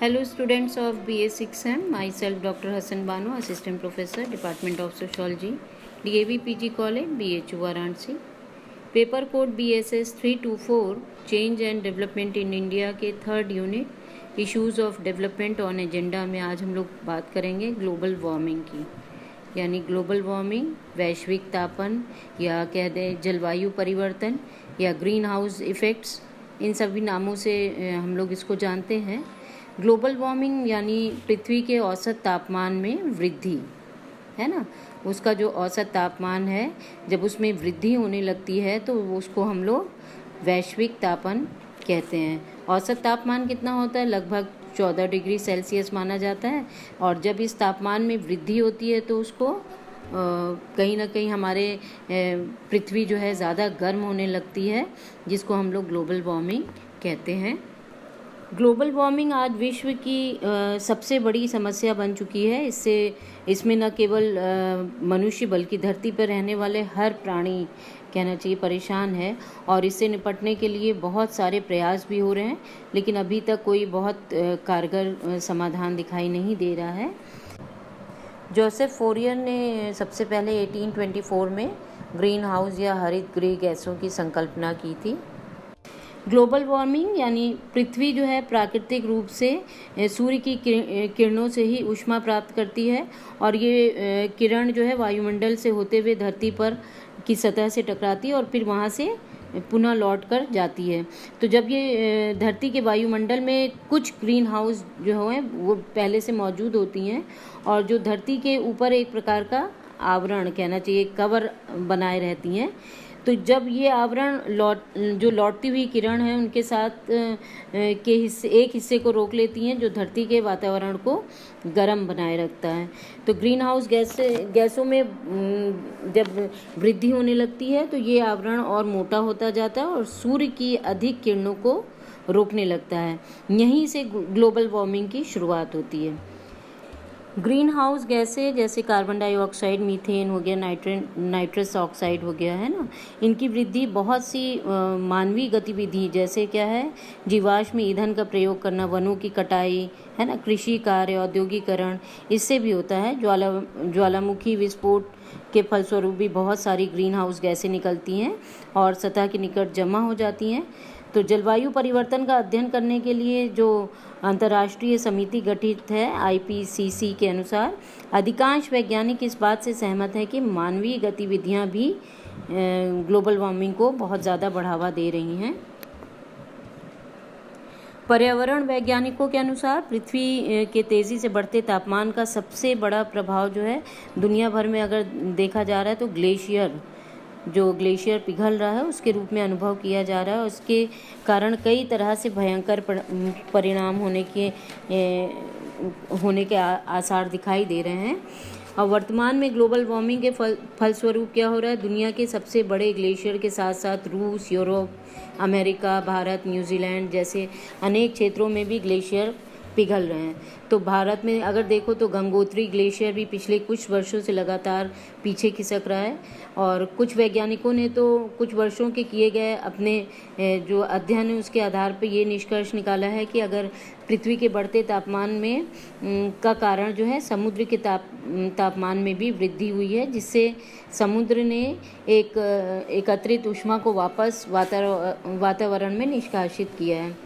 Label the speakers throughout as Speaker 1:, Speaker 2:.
Speaker 1: Hello students of BA6M, myself Dr. Hassan Banu, Assistant Professor, Department of Sociology, DAV PG College, BHU Varanasi. Paper code BSS 324 change and development in India के third unit issues of development on agenda में आज हम लोग बात करेंगे global warming की, यानी global warming वैश्विक तापन या कह दें जलवायु परिवर्तन या ग्रीन हाउस इफ़ेक्ट्स, इन सभी नामों से हम लोग इसको जानते हैं। ग्लोबल वार्मिंग यानी पृथ्वी के औसत तापमान में वृद्धि, है ना। उसका जो औसत तापमान है, जब उसमें वृद्धि होने लगती है तो उसको हम लोग वैश्विक तापन कहते हैं। औसत तापमान कितना होता है? लगभग 14 डिग्री सेल्सियस माना जाता है। और जब इस तापमान में वृद्धि होती है तो उसको कहीं ना कहीं हमारे पृथ्वी जो है ज़्यादा गर्म होने लगती है, जिसको हम लोग ग्लोबल वार्मिंग कहते हैं। ग्लोबल वार्मिंग आज विश्व की सबसे बड़ी समस्या बन चुकी है। इसमें न केवल मनुष्य बल्कि धरती पर रहने वाले हर प्राणी कहना चाहिए परेशान है, और इससे निपटने के लिए बहुत सारे प्रयास भी हो रहे हैं, लेकिन अभी तक कोई बहुत कारगर समाधान दिखाई नहीं दे रहा है। जोसेफ फोरियर ने सबसे पहले 1824 में ग्रीन हाउस या हरित गृह गैसों की संकल्पना की थी। ग्लोबल वार्मिंग यानी पृथ्वी जो है प्राकृतिक रूप से सूर्य की किरणों से ही ऊष्मा प्राप्त करती है, और ये किरण जो है वायुमंडल से होते हुए धरती पर की सतह से टकराती है और फिर वहाँ से पुनः लौट कर जाती है। तो जब ये धरती के वायुमंडल में कुछ ग्रीन हाउस जो है वो पहले से मौजूद होती हैं, और जो धरती के ऊपर एक प्रकार का आवरण कहना चाहिए कवर बनाए रहती हैं। तो जब ये आवरण लौटती हुई किरण है उनके साथ एक हिस्से को रोक लेती हैं, जो धरती के वातावरण को गर्म बनाए रखता है। तो ग्रीन हाउस गैसों में जब वृद्धि होने लगती है तो ये आवरण और मोटा होता जाता है और सूर्य की अधिक किरणों को रोकने लगता है। यहीं से ग्लोबल वार्मिंग की शुरुआत होती है। ग्रीन हाउस गैसें जैसे कार्बन डाइऑक्साइड, मीथेन हो गया, नाइट्रस ऑक्साइड हो गया, है ना, इनकी वृद्धि बहुत सी मानवीय गतिविधि जैसे क्या है, जीवाश्म ईंधन का प्रयोग करना, वनों की कटाई, है ना, कृषि कार्य, औद्योगिकरण, इससे भी होता है। ज्वालामुखी विस्फोट के फलस्वरूप भी बहुत सारी ग्रीन हाउस गैसें निकलती हैं और सतह के निकट जमा हो जाती हैं। तो जलवायु परिवर्तन का अध्ययन करने के लिए जो अंतर्राष्ट्रीय समिति गठित है IPCC के अनुसार, अधिकांश वैज्ञानिक इस बात से सहमत हैं कि मानवीय गतिविधियां भी ग्लोबल वार्मिंग को बहुत ज़्यादा बढ़ावा दे रही हैं। पर्यावरण वैज्ञानिकों के अनुसार पृथ्वी के तेज़ी से बढ़ते तापमान का सबसे बड़ा प्रभाव जो है दुनिया भर में अगर देखा जा रहा है तो ग्लेशियर पिघल रहा है उसके रूप में अनुभव किया जा रहा है। उसके कारण कई तरह से भयंकर परिणाम होने के आसार दिखाई दे रहे हैं। और वर्तमान में ग्लोबल वार्मिंग के फलस्वरूप क्या हो रहा है, दुनिया के सबसे बड़े ग्लेशियर के साथ साथ रूस, यूरोप, अमेरिका, भारत, न्यूजीलैंड जैसे अनेक क्षेत्रों में भी ग्लेशियर पिघल रहे हैं। तो भारत में अगर देखो तो गंगोत्री ग्लेशियर भी पिछले कुछ वर्षों से लगातार पीछे खिसक रहा है, और कुछ वैज्ञानिकों ने तो कुछ वर्षों के किए गए अपने जो अध्ययन है उसके आधार पर ये निष्कर्ष निकाला है कि अगर पृथ्वी के बढ़ते तापमान में का कारण जो है समुद्र के तापमान में भी वृद्धि हुई है, जिससे समुद्र ने एकत्रित ऊष्मा को वापस वातावरण में निष्कासित किया है,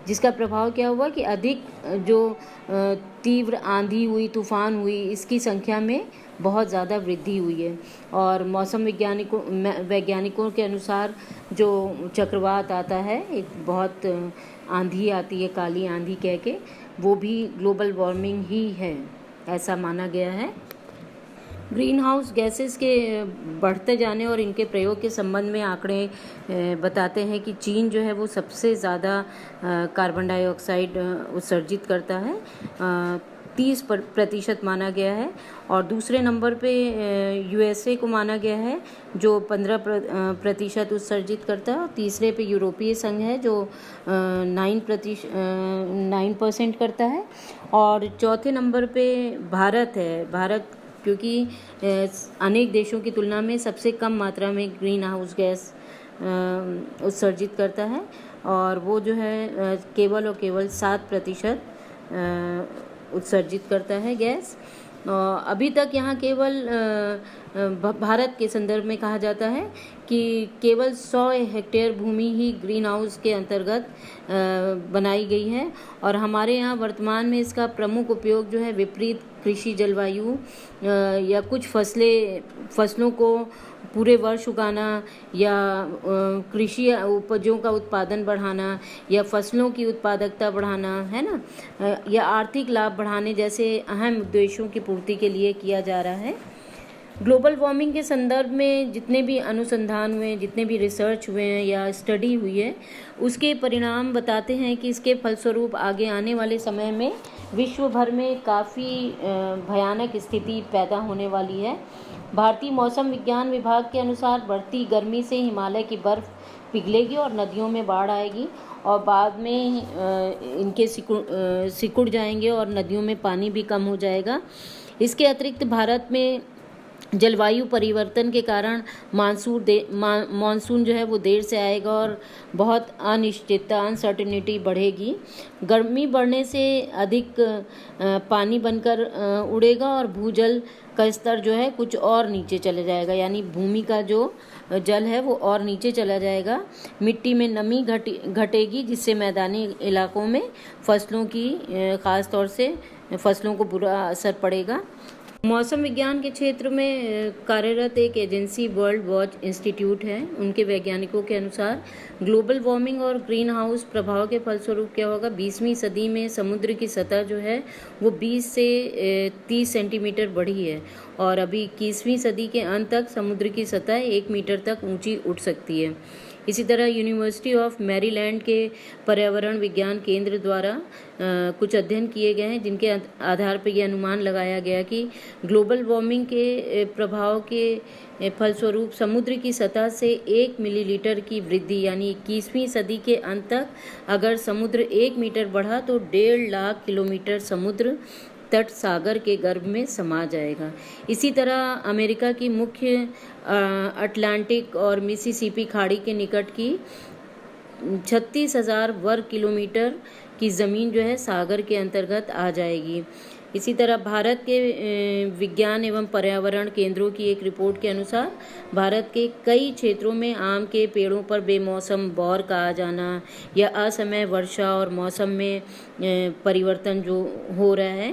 Speaker 1: जिसका प्रभाव क्या हुआ कि अधिक जो तीव्र आंधी हुई, तूफान हुई, इसकी संख्या में बहुत ज़्यादा वृद्धि हुई है। और मौसम वैज्ञानिकों के अनुसार जो चक्रवात आता है, एक बहुत आंधी आती है काली आंधी कह के, वो भी ग्लोबल वार्मिंग ही है, ऐसा माना गया है। ग्रीन हाउस गैसेस के बढ़ते जाने और इनके प्रयोग के संबंध में आंकड़े बताते हैं कि चीन जो है वो सबसे ज़्यादा कार्बन डाइऑक्साइड उत्सर्जित करता है, 30% माना गया है। और दूसरे नंबर पे USA को माना गया है जो 15% उत्सर्जित करता है, और तीसरे पे यूरोपीय संघ है जो 9% करता है, और चौथे नंबर पे भारत है। भारत क्योंकि अनेक देशों की तुलना में सबसे कम मात्रा में ग्रीन हाउस गैस उत्सर्जित करता है, और वो जो है केवल और केवल 7% उत्सर्जित करता है गैस। अभी तक यहाँ केवल भारत के संदर्भ में कहा जाता है कि केवल 100 हेक्टेयर भूमि ही ग्रीन हाउस के अंतर्गत बनाई गई है, और हमारे यहाँ वर्तमान में इसका प्रमुख उपयोग जो है विपरीत कृषि जलवायु या कुछ फसलों को पूरे वर्ष उगाना, या कृषि उपजों का उत्पादन बढ़ाना, या फसलों की उत्पादकता बढ़ाना, है ना, या आर्थिक लाभ बढ़ाने जैसे अहम उद्देश्यों की पूर्ति के लिए किया जा रहा है। ग्लोबल वार्मिंग के संदर्भ में जितने भी अनुसंधान हुए हैं, जितने भी रिसर्च हुए हैं या स्टडी हुई है, उसके परिणाम बताते हैं कि इसके फलस्वरूप आगे आने वाले समय में विश्व भर में काफ़ी भयानक स्थिति पैदा होने वाली है। भारतीय मौसम विज्ञान विभाग के अनुसार बढ़ती गर्मी से हिमालय की बर्फ़ पिघलेगी और नदियों में बाढ़ आएगी, और बाद में इनके सिकुड़ जाएंगे और नदियों में पानी भी कम हो जाएगा। इसके अतिरिक्त भारत में जलवायु परिवर्तन के कारण मानसून जो है वो देर से आएगा और बहुत अनिश्चितता, अनसर्टेनिटी बढ़ेगी। गर्मी बढ़ने से अधिक पानी बनकर उड़ेगा और भूजल का स्तर जो है कुछ और नीचे चले जाएगा, यानी भूमि का जो जल है वो और नीचे चला जाएगा। मिट्टी में नमी घटेगी, जिससे मैदानी इलाकों में फसलों की ख़ास तौर से फसलों को बुरा असर पड़ेगा। मौसम विज्ञान के क्षेत्र में कार्यरत एक एजेंसी वर्ल्ड वॉच इंस्टीट्यूट है। उनके वैज्ञानिकों के अनुसार ग्लोबल वार्मिंग और ग्रीन हाउस प्रभाव के फलस्वरूप क्या होगा, 20वीं सदी में समुद्र की सतह जो है वो 20 से 30 सेंटीमीटर बढ़ी है, और अभी 21वीं सदी के अंत तक समुद्र की सतह 1 मीटर तक ऊंची उठ सकती है। इसी तरह यूनिवर्सिटी ऑफ मैरीलैंड के पर्यावरण विज्ञान केंद्र द्वारा कुछ अध्ययन किए गए हैं, जिनके आधार पर यह अनुमान लगाया गया कि ग्लोबल वार्मिंग के प्रभाव के फलस्वरूप समुद्र की सतह से 1 मिलीलीटर की वृद्धि, यानी 21वीं सदी के अंत तक अगर समुद्र 1 मीटर बढ़ा तो 1.5 लाख किलोमीटर समुद्र तट सागर के गर्भ में समा जाएगा। इसी तरह अमेरिका की मुख्य अटलांटिक और मिसिसिपी खाड़ी के निकट की 36,000 वर्ग किलोमीटर की ज़मीन जो है सागर के अंतर्गत आ जाएगी। इसी तरह भारत के विज्ञान एवं पर्यावरण केंद्रों की एक रिपोर्ट के अनुसार भारत के कई क्षेत्रों में आम के पेड़ों पर बेमौसम बौर का आ जाना, या असमय वर्षा और मौसम में परिवर्तन जो हो रहा है,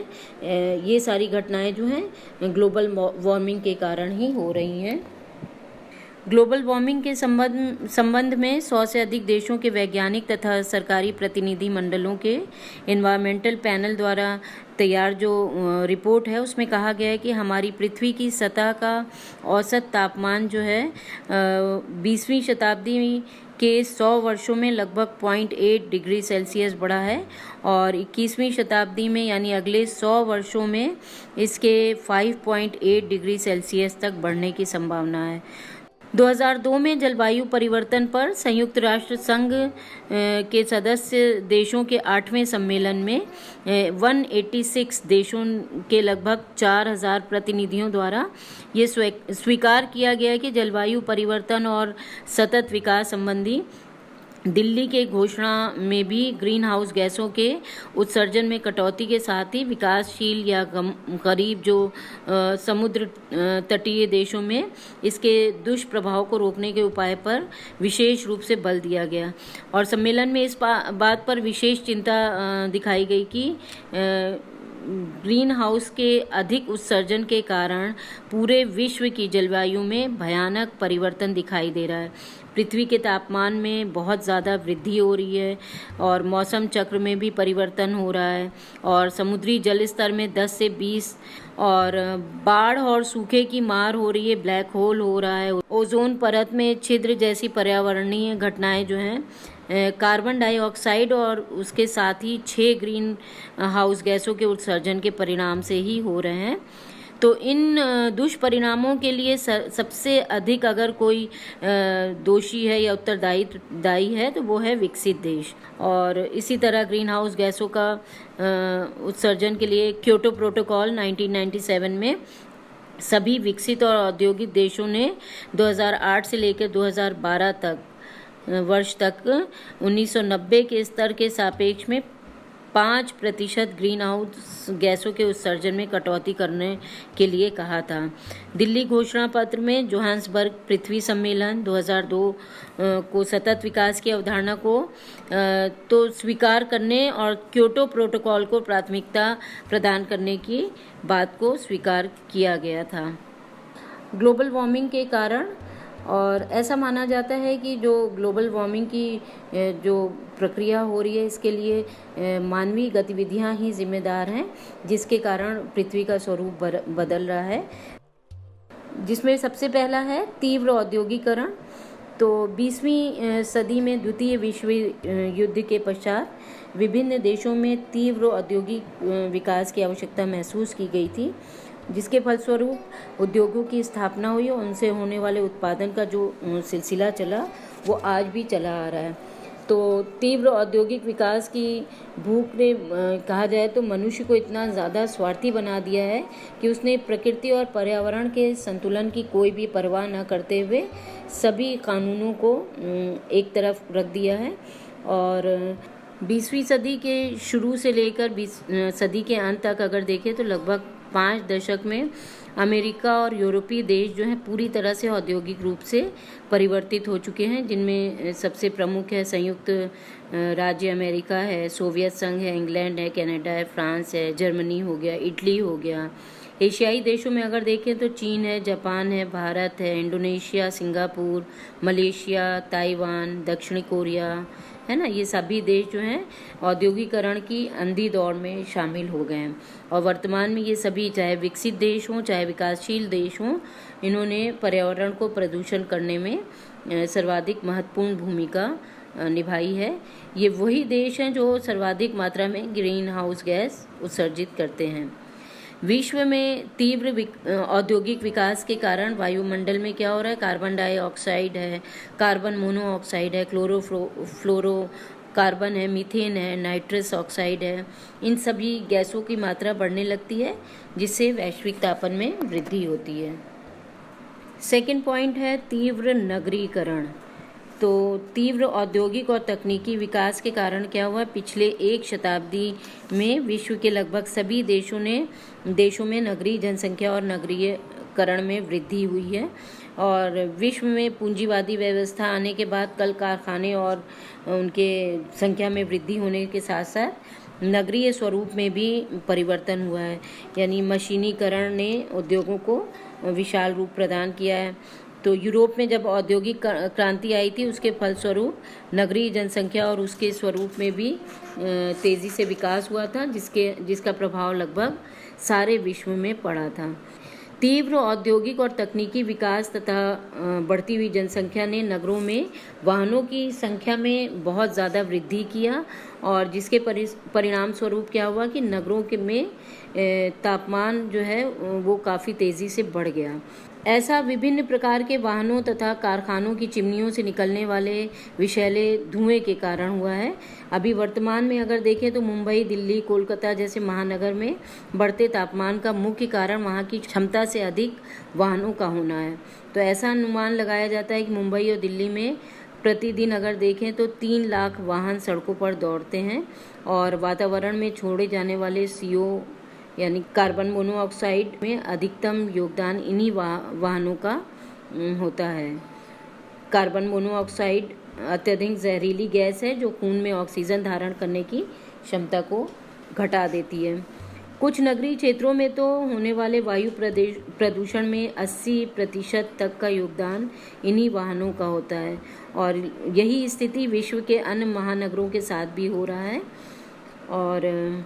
Speaker 1: ये सारी घटनाएं जो हैं ग्लोबल वार्मिंग के कारण ही हो रही हैं। ग्लोबल वार्मिंग के संबंध में 100 से अधिक देशों के वैज्ञानिक तथा सरकारी प्रतिनिधि मंडलों के एनवायरमेंटल पैनल द्वारा तैयार जो रिपोर्ट है उसमें कहा गया है कि हमारी पृथ्वी की सतह का औसत तापमान जो है 20वीं शताब्दी के 100 वर्षों में लगभग 0.8 डिग्री सेल्सियस बढ़ा है, और 21वीं शताब्दी में यानी अगले 100 वर्षों में इसके 5.8 डिग्री सेल्सियस तक बढ़ने की संभावना है। 2002 में जलवायु परिवर्तन पर संयुक्त राष्ट्र संघ के सदस्य देशों के 8वें सम्मेलन में 186 देशों के लगभग 4,000 प्रतिनिधियों द्वारा ये स्वीकार किया गया कि जलवायु परिवर्तन और सतत विकास संबंधी दिल्ली के घोषणा में भी ग्रीन हाउस गैसों के उत्सर्जन में कटौती के साथ ही विकासशील या गरीब जो समुद्र तटीय देशों में इसके दुष्प्रभाव को रोकने के उपाय पर विशेष रूप से बल दिया गया। और सम्मेलन में इस बात पर विशेष चिंता दिखाई गई कि ग्रीन हाउस के अधिक उत्सर्जन के कारण पूरे विश्व की जलवायु में भयानक परिवर्तन दिखाई दे रहा है। पृथ्वी के तापमान में बहुत ज़्यादा वृद्धि हो रही है, और मौसम चक्र में भी परिवर्तन हो रहा है, और समुद्री जल स्तर में 10 से 20 और बाढ़ और सूखे की मार हो रही है, ब्लैक होल हो रहा है, ओजोन परत में छिद्र जैसी पर्यावरणीय घटनाएं जो हैं कार्बन डाइऑक्साइड और उसके साथ ही 6 ग्रीन हाउस गैसों के उत्सर्जन के परिणाम से ही हो रहे हैं। तो इन दुष्परिणामों के लिए सबसे अधिक अगर कोई दोषी है या उत्तरदायी है तो वो है विकसित देश। और इसी तरह ग्रीन हाउस गैसों का उत्सर्जन के लिए क्योटो प्रोटोकॉल 1997 में सभी विकसित और औद्योगिक देशों ने 2008 से लेकर 2012 वर्ष तक 1990 के स्तर के सापेक्ष में 5% ग्रीन हाउस गैसों के उत्सर्जन में कटौती करने के लिए कहा था। दिल्ली घोषणा पत्र में जोहान्सबर्ग पृथ्वी सम्मेलन 2002 को सतत विकास की अवधारणा को तो स्वीकार करने और क्योटो प्रोटोकॉल को प्राथमिकता प्रदान करने की बात को स्वीकार किया गया था। ग्लोबल वार्मिंग के कारण, और ऐसा माना जाता है कि जो ग्लोबल वार्मिंग की जो प्रक्रिया हो रही है इसके लिए मानवीय गतिविधियां ही जिम्मेदार हैं, जिसके कारण पृथ्वी का स्वरूप बदल रहा है, जिसमें सबसे पहला है तीव्र औद्योगिकरण। तो 20वीं सदी में द्वितीय विश्व युद्ध के पश्चात विभिन्न देशों में तीव्र औद्योगिक विकास की आवश्यकता महसूस की गई थी, जिसके फलस्वरूप उद्योगों की स्थापना हुई और उनसे होने वाले उत्पादन का जो सिलसिला चला वो आज भी चला आ रहा है। तो तीव्र औद्योगिक विकास की भूख ने कहा जाए तो मनुष्य को इतना ज़्यादा स्वार्थी बना दिया है कि उसने प्रकृति और पर्यावरण के संतुलन की कोई भी परवाह न करते हुए सभी कानूनों को एक तरफ रख दिया है। और 20वीं सदी के शुरू से लेकर 20 सदी के अंत तक अगर देखें तो लगभग 5 दशक में अमेरिका और यूरोपीय देश जो हैं पूरी तरह से औद्योगिक रूप से परिवर्तित हो चुके हैं, जिनमें सबसे प्रमुख है संयुक्त राज्य अमेरिका है, सोवियत संघ है, इंग्लैंड है, कनाडा है, फ्रांस है, जर्मनी हो गया, इटली हो गया। एशियाई देशों में अगर देखें तो चीन है, जापान है, भारत है, इंडोनेशिया, सिंगापुर, मलेशिया, ताइवान, दक्षिणी कोरिया है ना, ये सभी देश जो हैं औद्योगिकरण की अंधी दौड़ में शामिल हो गए हैं। और वर्तमान में ये सभी, चाहे विकसित देश हों चाहे विकासशील देश हों, इन्होंने पर्यावरण को प्रदूषण करने में सर्वाधिक महत्वपूर्ण भूमिका निभाई है। ये वही देश हैं जो सर्वाधिक मात्रा में ग्रीन हाउस गैस उत्सर्जित करते हैं। विश्व में तीव्र औद्योगिक विकास के कारण वायुमंडल में क्या हो रहा है, कार्बन डाइऑक्साइड है, कार्बन मोनोऑक्साइड है, क्लोरोफ्लोरो कार्बन है, मीथेन है, नाइट्रस ऑक्साइड है, इन सभी गैसों की मात्रा बढ़ने लगती है, जिससे वैश्विक तापन में वृद्धि होती है। सेकंड पॉइंट है तीव्र नगरीकरण। तो तीव्र औद्योगिक और तकनीकी विकास के कारण क्या हुआ, पिछले 1 शताब्दी में विश्व के लगभग सभी देशों में नगरीय जनसंख्या और नगरीयकरण में वृद्धि हुई है। और विश्व में पूंजीवादी व्यवस्था आने के बाद कल कारखाने और उनके संख्या में वृद्धि होने के साथ साथ नगरीय स्वरूप में भी परिवर्तन हुआ है, यानी मशीनीकरण ने उद्योगों को विशाल रूप प्रदान किया है। तो यूरोप में जब औद्योगिक क्रांति आई थी, उसके फलस्वरूप नगरीय जनसंख्या और उसके स्वरूप में भी तेज़ी से विकास हुआ था, जिसका प्रभाव लगभग सारे विश्व में पड़ा था। तीव्र औद्योगिक और तकनीकी विकास तथा बढ़ती हुई जनसंख्या ने नगरों में वाहनों की संख्या में बहुत ज़्यादा वृद्धि किया, और जिसके परिणाम स्वरूप क्या हुआ कि नगरों में तापमान जो है वो काफ़ी तेज़ी से बढ़ गया। ऐसा विभिन्न प्रकार के वाहनों तथा कारखानों की चिमनियों से निकलने वाले विषैले धुएं के कारण हुआ है। अभी वर्तमान में अगर देखें तो मुंबई, दिल्ली, कोलकाता जैसे महानगर में बढ़ते तापमान का मुख्य कारण वहाँ की क्षमता से अधिक वाहनों का होना है। तो ऐसा अनुमान लगाया जाता है कि मुंबई और दिल्ली में प्रतिदिन अगर देखें तो 3 लाख वाहन सड़कों पर दौड़ते हैं, और वातावरण में छोड़े जाने वाले CO यानी कार्बन मोनोऑक्साइड में अधिकतम योगदान इन्हीं वाहनों का होता है। कार्बन मोनोऑक्साइड अत्यधिक जहरीली गैस है जो खून में ऑक्सीजन धारण करने की क्षमता को घटा देती है। कुछ नगरीय क्षेत्रों में तो होने वाले वायु प्रदूषण में 80% तक का योगदान इन्हीं वाहनों का होता है, और यही स्थिति विश्व के अन्य महानगरों के साथ भी हो रहा है। और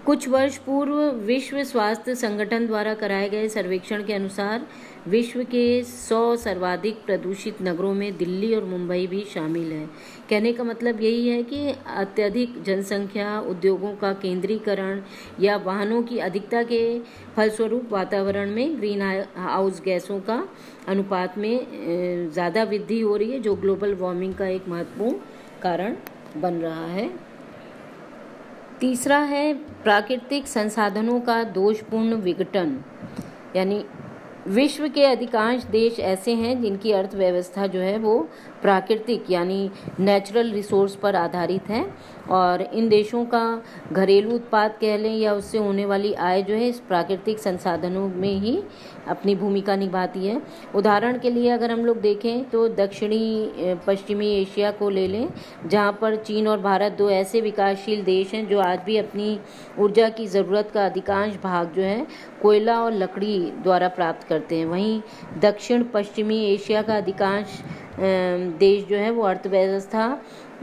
Speaker 1: कुछ वर्ष पूर्व विश्व स्वास्थ्य संगठन द्वारा कराए गए सर्वेक्षण के अनुसार विश्व के 100 सर्वाधिक प्रदूषित नगरों में दिल्ली और मुंबई भी शामिल है। कहने का मतलब यही है कि अत्यधिक जनसंख्या, उद्योगों का केंद्रीकरण या वाहनों की अधिकता के फलस्वरूप वातावरण में ग्रीन हाउस गैसों का अनुपात में ज़्यादा वृद्धि हो रही है, जो ग्लोबल वार्मिंग का एक महत्वपूर्ण कारण बन रहा है। तीसरा है प्राकृतिक संसाधनों का दोषपूर्ण विघटन, यानी विश्व के अधिकांश देश ऐसे हैं जिनकी अर्थव्यवस्था जो है वो प्राकृतिक यानी नेचुरल रिसोर्स पर आधारित हैं और इन देशों का घरेलू उत्पाद कह लें या उससे होने वाली आय जो है इस प्राकृतिक संसाधनों में ही अपनी भूमिका निभाती है। उदाहरण के लिए अगर हम लोग देखें तो दक्षिणी पश्चिमी एशिया को ले लें, जहाँ पर चीन और भारत दो ऐसे विकासशील देश हैं जो आज भी अपनी ऊर्जा की ज़रूरत का अधिकांश भाग जो है कोयला और लकड़ी द्वारा प्राप्त करते हैं। वहीं दक्षिण पश्चिमी एशिया का अधिकांश देश जो है वो अर्थव्यवस्था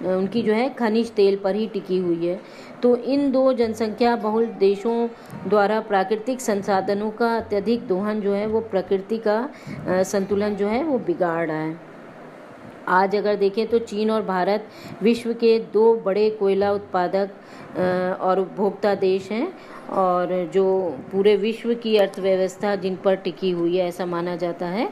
Speaker 1: उनकी जो है खनिज तेल पर ही टिकी हुई है। तो इन दो जनसंख्या बहुल देशों द्वारा प्राकृतिक संसाधनों का अत्यधिक दोहन जो है वो प्रकृति का संतुलन जो है वो बिगाड़ रहा है। आज अगर देखें तो चीन और भारत विश्व के दो बड़े कोयला उत्पादक और उपभोक्ता देश हैं और जो पूरे विश्व की अर्थव्यवस्था जिन पर टिकी हुई है ऐसा माना जाता है।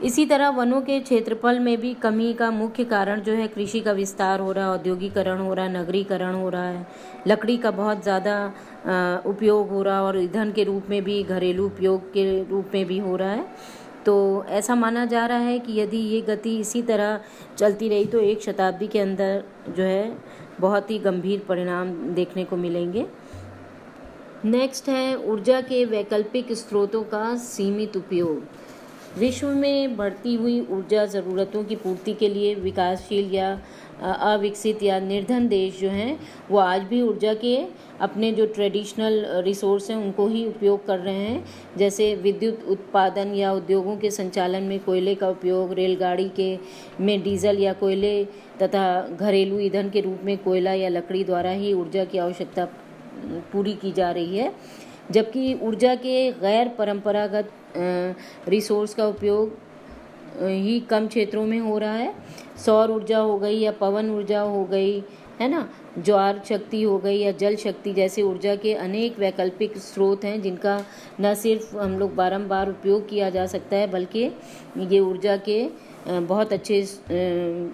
Speaker 1: इसी तरह वनों के क्षेत्रफल में भी कमी का मुख्य कारण जो है कृषि का विस्तार हो रहा है, औद्योगिकरण हो रहा है, नगरीकरण हो रहा है, लकड़ी का बहुत ज़्यादा उपयोग हो रहा है और ईंधन के रूप में भी, घरेलू उपयोग के रूप में भी हो रहा है। तो ऐसा माना जा रहा है कि यदि ये गति इसी तरह चलती रही तो एक शताब्दी के अंदर जो है बहुत ही गंभीर परिणाम देखने को मिलेंगे। नेक्स्ट है ऊर्जा के वैकल्पिक स्रोतों का सीमित उपयोग। विश्व में बढ़ती हुई ऊर्जा ज़रूरतों की पूर्ति के लिए विकासशील या अविकसित या निर्धन देश जो हैं वो आज भी ऊर्जा के अपने जो ट्रेडिशनल रिसोर्स हैं उनको ही उपयोग कर रहे हैं, जैसे विद्युत उत्पादन या उद्योगों के संचालन में कोयले का उपयोग, रेलगाड़ी के में डीजल या कोयले तथा घरेलू ईंधन के रूप में कोयला या लकड़ी द्वारा ही ऊर्जा की आवश्यकता पूरी की जा रही है। जबकि ऊर्जा के गैर परंपरागत रिसोर्स का उपयोग ही कम क्षेत्रों में हो रहा है। सौर ऊर्जा हो गई या पवन ऊर्जा हो गई, है ना, ज्वार शक्ति हो गई या जल शक्ति जैसे ऊर्जा के अनेक वैकल्पिक स्रोत हैं जिनका न सिर्फ हम लोग बारंबार उपयोग किया जा सकता है बल्कि ये ऊर्जा के बहुत अच्छे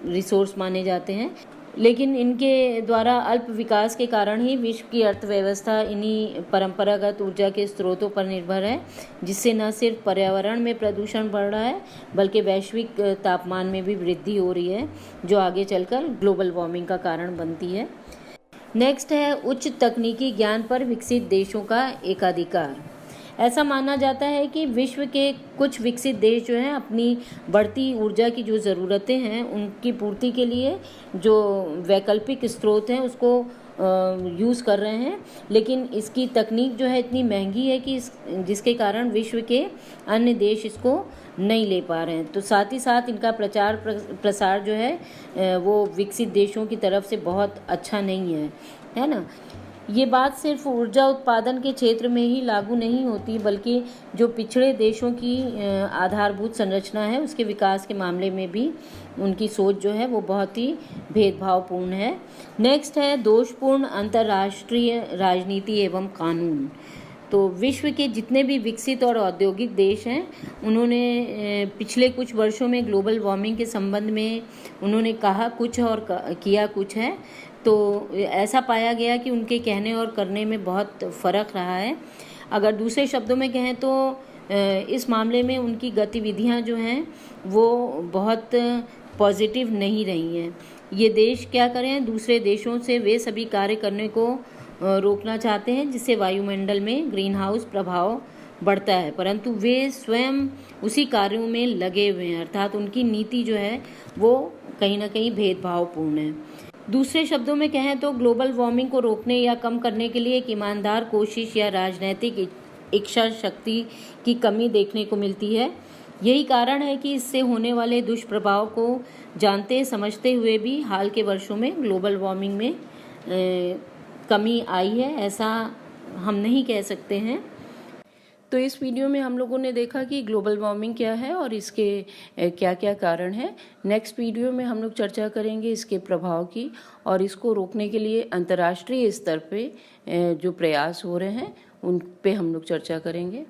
Speaker 1: रिसोर्स माने जाते हैं। लेकिन इनके द्वारा अल्प विकास के कारण ही विश्व की अर्थव्यवस्था इन्हीं परंपरागत ऊर्जा के स्रोतों पर निर्भर है, जिससे न सिर्फ पर्यावरण में प्रदूषण बढ़ रहा है बल्कि वैश्विक तापमान में भी वृद्धि हो रही है जो आगे चलकर ग्लोबल वार्मिंग का कारण बनती है। नेक्स्ट है उच्च तकनीकी ज्ञान पर विकसित देशों का एकाधिकार। ऐसा माना जाता है कि विश्व के कुछ विकसित देश जो हैं अपनी बढ़ती ऊर्जा की जो ज़रूरतें हैं उनकी पूर्ति के लिए जो वैकल्पिक स्रोत हैं उसको यूज़ कर रहे हैं, लेकिन इसकी तकनीक जो है इतनी महंगी है कि जिसके कारण विश्व के अन्य देश इसको नहीं ले पा रहे हैं। तो साथ ही साथ इनका प्रचार प्रसार जो है वो विकसित देशों की तरफ से बहुत अच्छा नहीं है ना। ये बात सिर्फ ऊर्जा उत्पादन के क्षेत्र में ही लागू नहीं होती बल्कि जो पिछड़े देशों की आधारभूत संरचना है उसके विकास के मामले में भी उनकी सोच जो है वो बहुत ही भेदभावपूर्ण है। नेक्स्ट है दोषपूर्ण अंतर्राष्ट्रीय राजनीति एवं कानून। तो विश्व के जितने भी विकसित और औद्योगिक देश हैं उन्होंने पिछले कुछ वर्षों में ग्लोबल वार्मिंग के संबंध में उन्होंने कहा कुछ और किया कुछ है। तो ऐसा पाया गया कि उनके कहने और करने में बहुत फ़र्क रहा है। अगर दूसरे शब्दों में कहें तो इस मामले में उनकी गतिविधियां जो हैं वो बहुत पॉजिटिव नहीं रही हैं। ये देश क्या करें, दूसरे देशों से वे सभी कार्य करने को रोकना चाहते हैं जिससे वायुमंडल में ग्रीन हाउस प्रभाव बढ़ता है, परंतु वे स्वयं उसी कार्यों में लगे हुए हैं, अर्थात उनकी नीति जो है वो कहीं ना कहीं भेदभावपूर्ण है। दूसरे शब्दों में कहें तो ग्लोबल वार्मिंग को रोकने या कम करने के लिए एक ईमानदार कोशिश या राजनैतिक इच्छा शक्ति की कमी देखने को मिलती है। यही कारण है कि इससे होने वाले दुष्प्रभाव को जानते समझते हुए भी हाल के वर्षों में ग्लोबल वार्मिंग में कमी आई है, ऐसा हम नहीं कह सकते हैं। तो इस वीडियो में हम लोगों ने देखा कि ग्लोबल वार्मिंग क्या है और इसके क्या क्या कारण है। नेक्स्ट वीडियो में हम लोग चर्चा करेंगे इसके प्रभाव की और इसको रोकने के लिए अंतर्राष्ट्रीय स्तर पे जो प्रयास हो रहे हैं उन पे हम लोग चर्चा करेंगे।